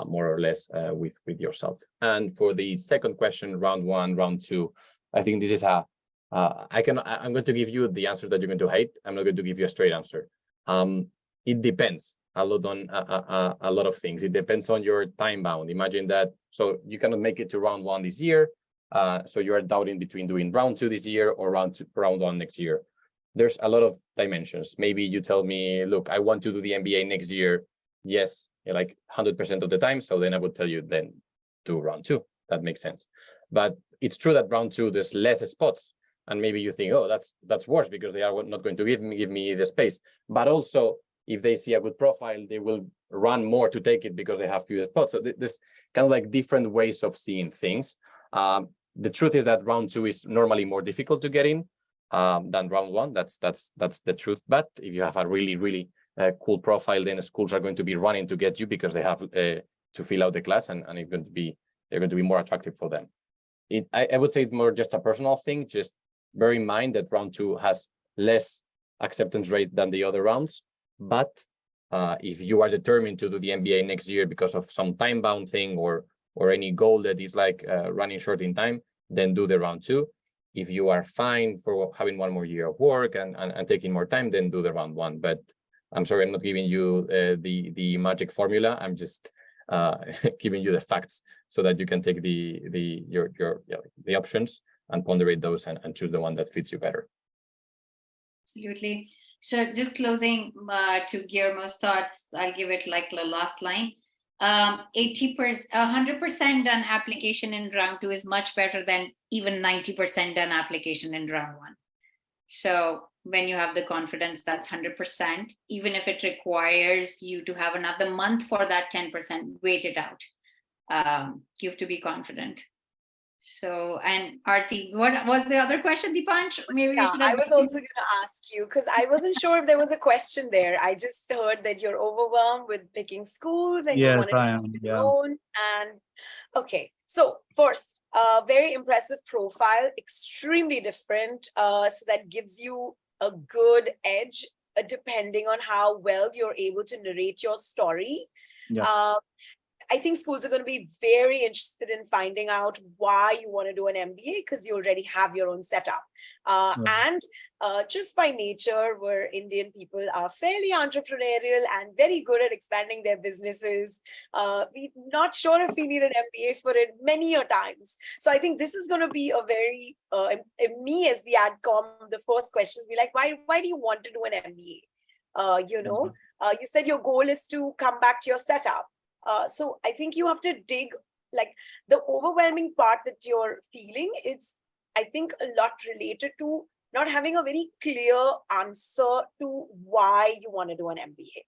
more or less with yourself. And for the second question, round 1, round 2, I think this is I'm going to give you the answer that you're going to hate. I'm not going to give you a straight answer. It depends a lot on a lot of things. It depends on your time bound. Imagine that, so you cannot make it to round 1 this year. So you are doubting between doing round 2 this year or round 1 next year. There's a lot of dimensions. Maybe you tell me, look, I want to do the MBA next year. Yes, like 100% of the time. So then I would tell you, then do round 2. That makes sense. But it's true that round 2, there's less spots. And maybe you think, oh, that's worse because they are not going to give me the space. But also, if they see a good profile, they will run more to take it because they have fewer spots. So there's kind of like different ways of seeing things. The truth is that round 2 is normally more difficult to get in than round 1. That's the truth. But if you have a really cool profile, then schools are going to be running to get you because they have to fill out the class, and they're going to be more attractive for them. I would say it's more just a personal thing. Just bear in mind that round 2 has less acceptance rate than the other rounds. But if you are determined to do the MBA next year because of some time-bound thing or any goal that is like running short in time, then do the round 2. If you are fine for having 1 more year of work and taking more time, then do the round 1. But I'm sorry, I'm not giving you the magic formula. I'm just giving you the facts so that you can take the options and ponderate those and choose the one that fits you better. Absolutely. So just closing to Guillermo's thoughts, I'll give it like the last line. 100% done application in round 2 is much better than even 90% done application in round 1. So when you have the confidence, that's 100%, even if it requires you to have another month for that 10%, wait it out. You have to be confident. So, and Arti, what was the other question, Deepansh? Maybe we Yeah, should I have. was also going to ask you because I wasn't sure if there was a question there. I just heard that you're overwhelmed with picking schools and you Yes, wanted to I am. pick Yeah. your own. And okay, so first, very impressive profile, extremely different. So that gives you a good edge depending on how well you're able to narrate your story. Yeah. I think schools are going to be very interested in finding out why you want to do an MBA because you already have your own setup. And just by nature, where Indian people are fairly entrepreneurial and very good at expanding their businesses. We're not sure if we need an MBA for it many a times. So I think this is going to be a very, me as the AdCom, the first questions be like, why do you want to do an MBA? You said your goal is to come back to your setup. So I think you have to dig, like the overwhelming part that you're feeling is, I think, a lot related to not having a very clear answer to why you want to do an MBA.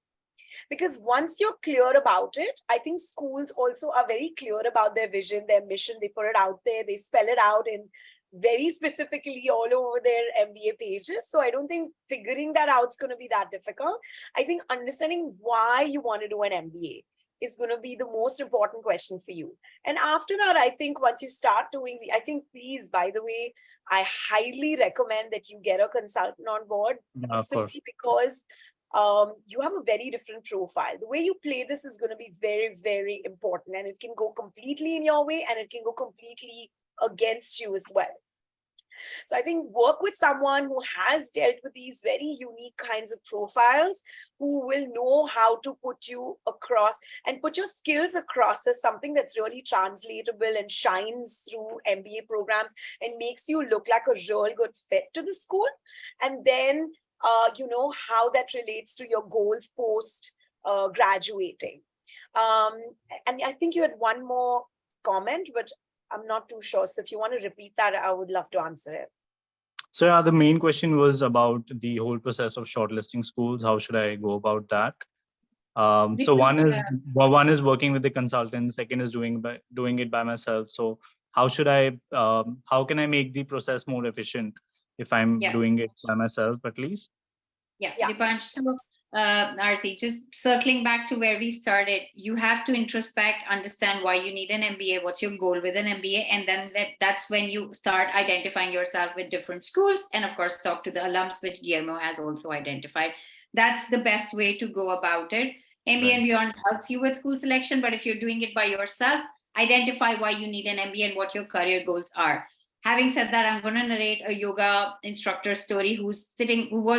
Because once you're clear about it, I think schools also are very clear about their vision, their mission. They put it out there, they spell it out in very specifically all over their MBA pages. So I don't think figuring that out is going to be that difficult. I think understanding why you want to do an MBA is going to be the most important question for you. And after that, I think once you start doing I think please, by the way, I highly recommend that you get a consultant on board simply because you have a very different profile. The way you play this is going to be very, very important, and it can go completely in your way and it can go completely against you as well. So I think work with someone who has dealt with these very unique kinds of profiles, who will know how to put you across and put your skills across as something that's really translatable and shines through MBA programs and makes you look like a real good fit to the school. And then, how that relates to your goals post graduating. And I think you had one more comment, but I'm not too sure. So if you want to repeat that, I would love to answer it. So yeah, the main question was about the whole process of shortlisting schools. How should I go about that? So one is working with the consultant. Second is doing it by myself. So how should how can I make the process more efficient if I'm doing it by myself at least? Yeah. Deepansh, so Arti, just circling back to where we started, you have to introspect, understand why you need an MBA, what's your goal with an MBA, and then that's when you start identifying yourself with different schools, and of course talk to the alums, which Guillermo has also identified. That's the best way to go about it. MBA and Beyond helps you with school selection, but if you're doing it by yourself, identify why you need an MBA and what your career goals are. Having said that, I'm going to narrate a yoga instructor story who was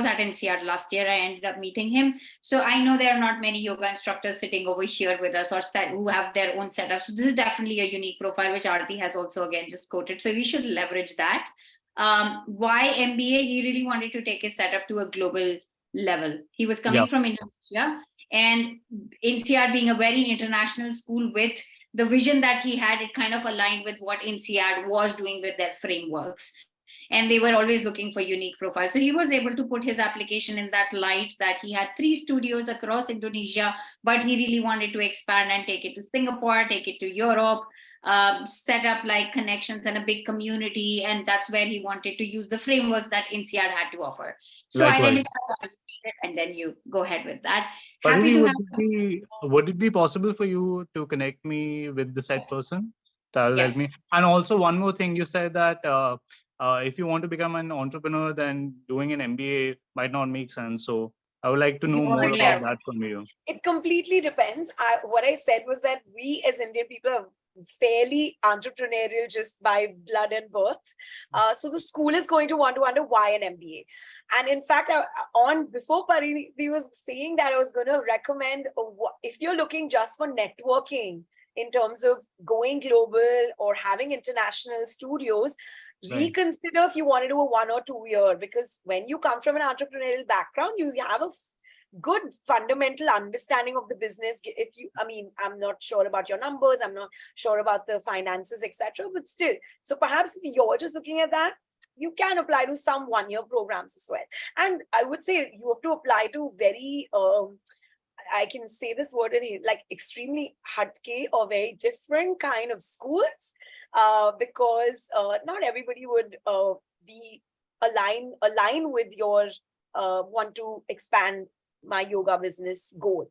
at NCR last year. I ended up meeting him. So I know there are not many yoga instructors sitting over here with us or who have their own setup. So this is definitely a unique profile, which Arti has also again just quoted. So we should leverage that. Why MBA? He really wanted to take his setup to a global level. He was coming from Indonesia, and NCR being a very international school with the vision that he had, it kind of aligned with what INSEAD was doing with their frameworks. And they were always looking for unique profiles. So he was able to put his application in that light, that he had 3 studios across Indonesia, but he really wanted to expand and take it to Singapore, take it to Europe, set up like connections and a big community. And that's where he wanted to use the frameworks that INSEAD had to offer. So identify what you needed, and then you go ahead with that. Would it be possible for you to connect me with the said person? That'll help me. And also one more thing, you said that if you want to become an entrepreneur, then doing an MBA might not make sense. So I would like to know more about that from you. It completely depends. What I said was that we as Indian people are fairly entrepreneurial just by blood and birth. So the school is going to want to wonder why an MBA. And in fact, before Pariti was saying that, I was going to recommend, if you're looking just for networking in terms of going global or having international studios, reconsider if you want to do a 1 or 2 year, because when you come from an entrepreneurial background, you have a good fundamental understanding of the business. I'm not sure about your numbers, I'm not sure about the finances, etc. But still, so perhaps if you're just looking at that, you can apply to some 1-year programs as well. And I would say you have to apply to very, I can say this word in like extremely hatke or very different kind of schools. because not everybody would be align with your want to expand my yoga business goal.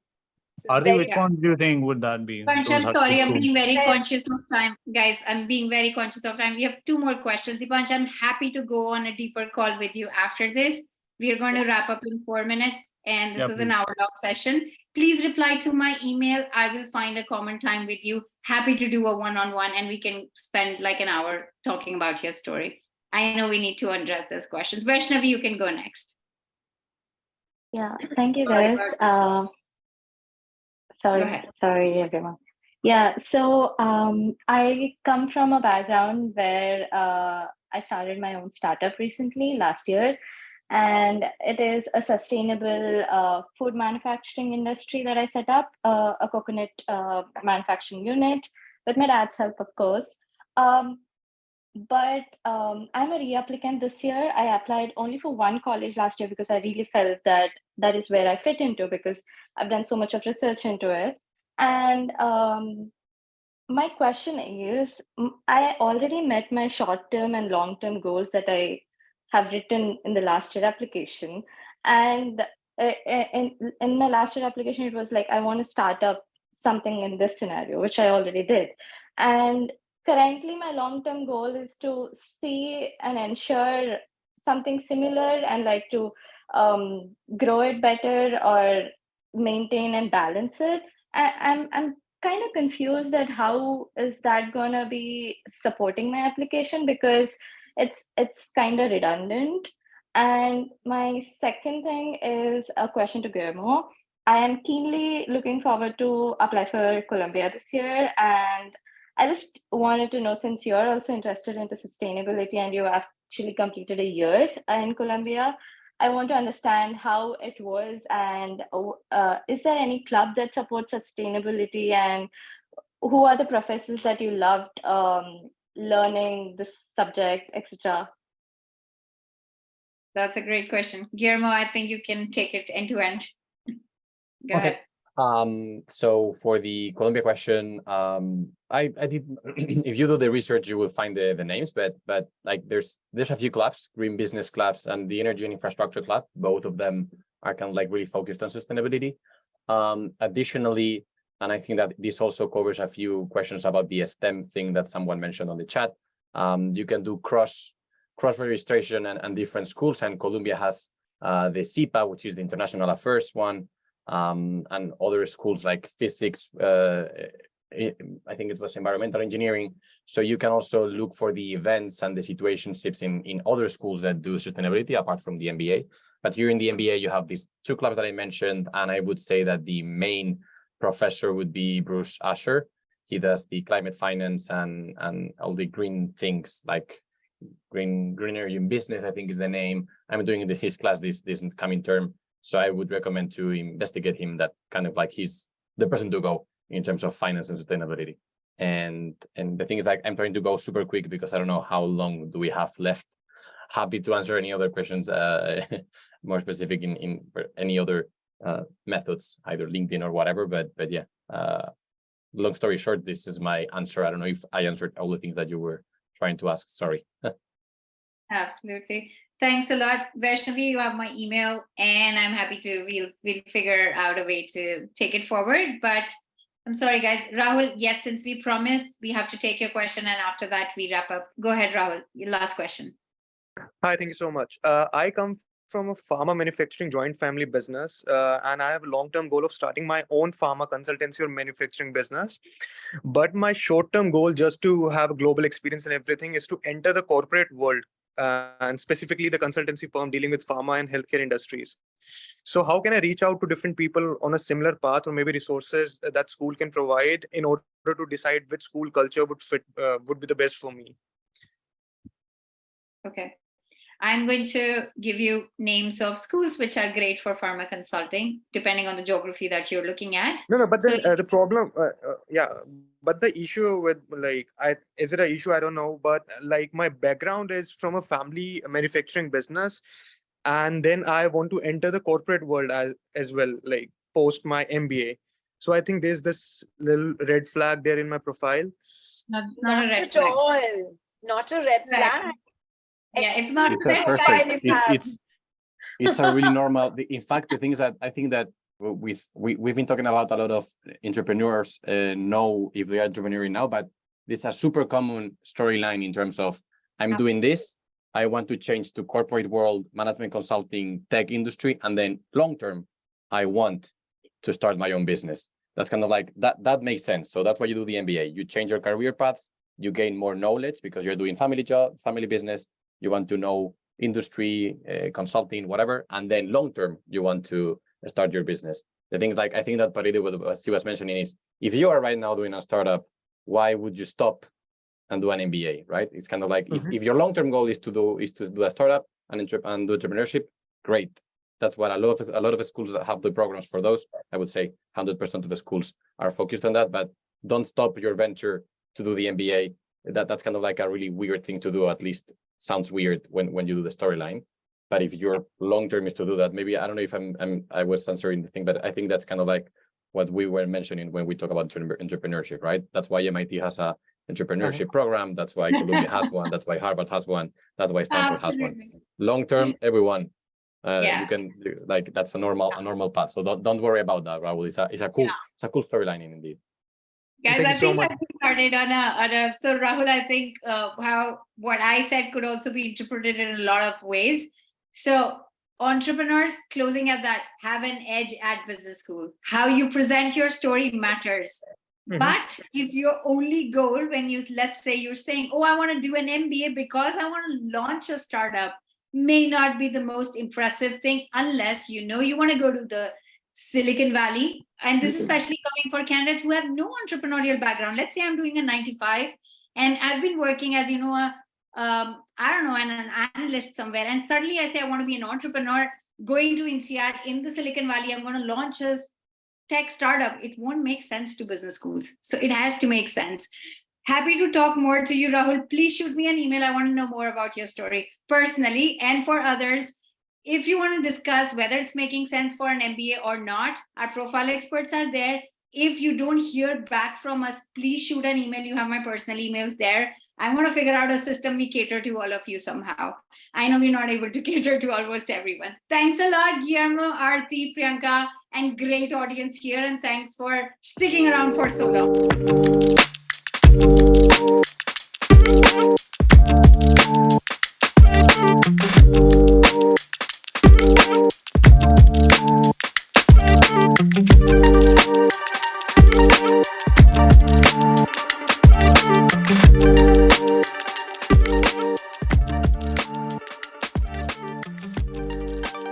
So it's Arti, very which one do you think would that be? Panch, Those I'm are sorry, I'm two. being very Fair. conscious of time. Guys, I'm being very conscious of time. We have 2 more questions. Dipanch, I'm happy to go on a deeper call with you after this. We are going to wrap up in 4 minutes, and this Yeah, was an please. hour-long session. Please reply to my email. I will find a common time with you. Happy to do a one-on-one, and we can spend like an hour talking about your story. I know we need to address those questions. Vaishnavi, you can go next. Yeah, thank you Sorry, guys. Go ahead. Sorry everyone. Yeah, so I come from a background where I started my own startup recently last year, and it is a sustainable food manufacturing industry that I set up, a coconut manufacturing unit with my dad's help, of course. But I'm a reapplicant this year. I applied only for one college last year because I really felt that that is where I fit into, because I've done so much of research into it. And my question is, I already met my short-term and long-term goals that I have written in the last year application. And in my last year application, it was like, I want to start up something in this scenario, which I already did. And currently, my long-term goal is to see and ensure something similar and like to grow it better or maintain and balance it. I'm kind of confused at how is that gonna be supporting my application, because it's kind of redundant. And my second thing is a question to Guillermo. I am keenly looking forward to apply for Columbia this year, and I just wanted to know, since you're also interested into sustainability and you actually completed a year in Columbia, I want to understand how it was, and is there any club that supports sustainability, and who are the professors that you loved learning this subject, etc.? That's a great question. Guillermo, I think you can take it end to end. Go Okay. ahead. So for the Colombia question, I did. If you do the research, you will find the names, but like there's a few clubs, Green Business Clubs and the Energy and Infrastructure Club. Both of them are kind of like really focused on sustainability. Additionally, and I think that this also covers a few questions about the STEM thing that someone mentioned on the chat. You can do cross registration and different schools, and Colombia has the CIPA, which is the International Affairs one. And other schools like physics, I think it was environmental engineering. So you can also look for the events and the situationships in other schools that do sustainability apart from the MBA. But here in the MBA, you have these 2 clubs that I mentioned, and I would say that the main professor would be Bruce Asher. He does the climate finance and all the green things, like green energy in business, I think is the name. I'm doing his class this coming term. So I would recommend to investigate him. That kind of like he's the person to go in terms of finance and sustainability. And the thing is, like, I'm trying to go super quick because I don't know how long do we have left. Happy to answer any other questions, more specific in any other methods, either LinkedIn or whatever. But yeah, long story short, this is my answer. I don't know if I answered all the things that you were trying to ask. Sorry. Absolutely. Thanks a lot, Vaishnavi. You have my email, and I'm happy to. We'll figure out a way to take it forward. But I'm sorry, guys. Rahul, yes, since we promised, we have to take your question, and after that we wrap up. Go ahead, Rahul. Your last question. Hi, thank you so much. I come from a pharma manufacturing joint family business, and I have a long-term goal of starting my own pharma consultancy or manufacturing business. But my short-term goal, just to have a global experience and everything, is to enter the corporate world, and specifically the consultancy firm dealing with pharma and healthcare industries. So how can I reach out to different people on a similar path, or maybe resources that school can provide, in order to decide which school culture would be the best for me? Okay. I'm going to give you names of schools which are great for pharma consulting, depending on the geography that you're looking at. No, but So- then the problem, yeah, but the issue with, like, is it an issue? I don't know, but like my background is from a family manufacturing business, and then I want to enter the corporate world as well, like post my MBA. So I think there's this little red flag there in my profile. Not a red at flag. all. Not a red Right. flag. Yeah, it's not It's a a red perfect. flag. It's a really normal. In fact, the thing is that I think that we've been talking about a lot of entrepreneurs know if they are entrepreneuring now, but this is a super common storyline in terms of I'm doing this. I want to change to corporate world, management consulting, tech industry, and then long term, I want to start my own business. That's kind of like that makes sense. So that's why you do the MBA. You change your career paths, you gain more knowledge because you're doing family job, family business. You want to know industry, consulting, whatever, and then long term you want to start your business. The thing is, like I think that Paride, what she was mentioning is, if you are right now doing a startup, why would you stop and do an MBA? Right? It's kind of like if your long term goal is to do a startup and do entrepreneurship, great. That's what a lot of the schools that have the programs for those. I would say 100% of the schools are focused on that, but don't stop your venture to do the MBA. That's kind of like a really weird thing to do. At least sounds weird when you do the storyline. But if your long term is to do that, maybe I don't know if I was answering the thing, but I think that's kind of like what we were mentioning when we talk about entrepreneurship, right? That's why MIT has a entrepreneurship program. That's why Columbia has one. That's why Harvard has one. That's why Stanford has one. Long term, everyone. You can do, like that's a normal path. So don't worry about that, Rahul. It's a cool storyline indeed. Guys, Thank I you so think much. I started on a so Rahul, I think how what I said could also be interpreted in a lot of ways. So entrepreneurs, closing at that, have an edge at business school. How you present your story matters. But if your only goal when let's say you're saying, oh, I want to do an MBA because I want to launch a startup, may not be the most impressive thing unless you want to go to the Silicon Valley. And this is especially coming for candidates who have no entrepreneurial background. Let's say I'm doing a 9-to-5 and I've been working as, an analyst somewhere. And suddenly I say, I want to be an entrepreneur going to INSEAD in the Silicon Valley. I'm going to launch a tech startup. It won't make sense to business schools. So it has to make sense. Happy to talk more to you, Rahul. Please shoot me an email. I want to know more about your story personally and for others. If you want to discuss whether it's making sense for an MBA or not, our profile experts are there. If you don't hear back from us, please shoot an email. You have my personal emails there. I want to figure out a system we cater to all of you somehow. I know we're not able to cater to almost everyone. Thanks a lot, Guillermo, Aarti, Priyanka, and great audience here. And thanks for sticking around for so long.